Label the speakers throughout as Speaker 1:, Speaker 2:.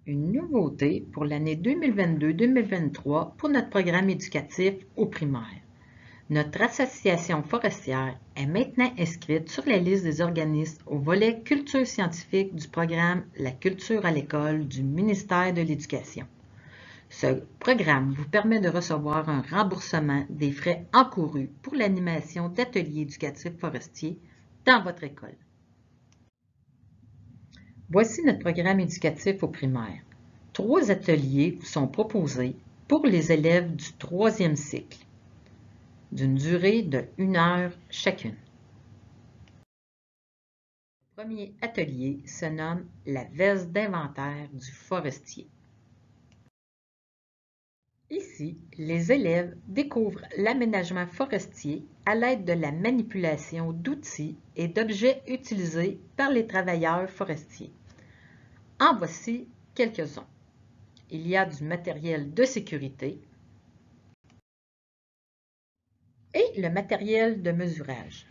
Speaker 1: Une nouveauté pour l'année 2022-2023 pour notre programme éducatif au primaire. Notre association forestière est maintenant inscrite sur la liste des organismes au volet culture scientifique du programme La culture à l'école du ministère de l'Éducation. Ce programme vous permet de recevoir un remboursement des frais encourus pour l'animation d'ateliers éducatifs forestiers dans votre école. Voici notre programme éducatif au primaire. 3 ateliers vous sont proposés pour les élèves du 3e cycle, d'une durée de 1 heure chacune. Le premier atelier se nomme la veste d'inventaire du forestier. Ici, les élèves découvrent l'aménagement forestier à l'aide de la manipulation d'outils et d'objets utilisés par les travailleurs forestiers. En voici quelques-uns. Il y a du matériel de sécurité et le matériel de mesurage,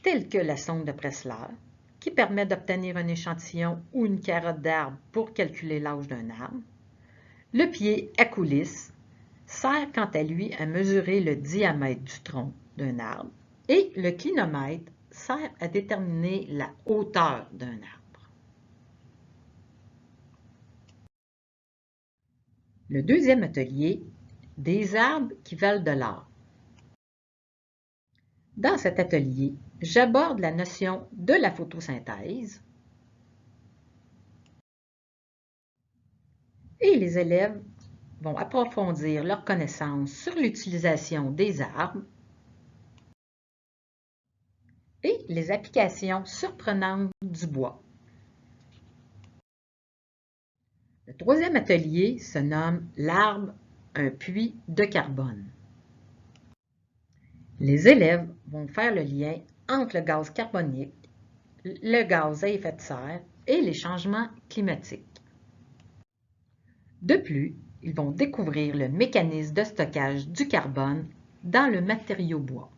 Speaker 1: tel que la sonde de Pressler, qui permet d'obtenir un échantillon ou une carotte d'arbre pour calculer l'âge d'un arbre. Le pied à coulisse sert quant à lui à mesurer le diamètre du tronc d'un arbre et le clinomètre sert à déterminer la hauteur d'un arbre. Le deuxième atelier, des arbres qui valent de l'or. Dans cet atelier, j'aborde la notion de la photosynthèse et les élèves vont approfondir leurs connaissances sur l'utilisation des arbres et les applications surprenantes du bois. Le troisième atelier se nomme l'arbre, un puits de carbone. Les élèves vont faire le lien entre le gaz carbonique, le gaz à effet de serre et les changements climatiques. De plus, ils vont découvrir le mécanisme de stockage du carbone dans le matériau bois.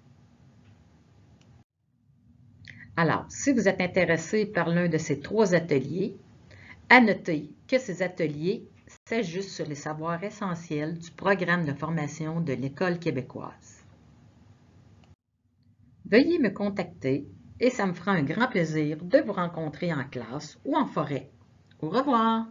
Speaker 1: Alors, si vous êtes intéressé par l'un de ces 3 ateliers, à noter que ces ateliers s'ajustent sur les savoirs essentiels du programme de formation de l'École québécoise. Veuillez me contacter et ça me fera un grand plaisir de vous rencontrer en classe ou en forêt. Au revoir!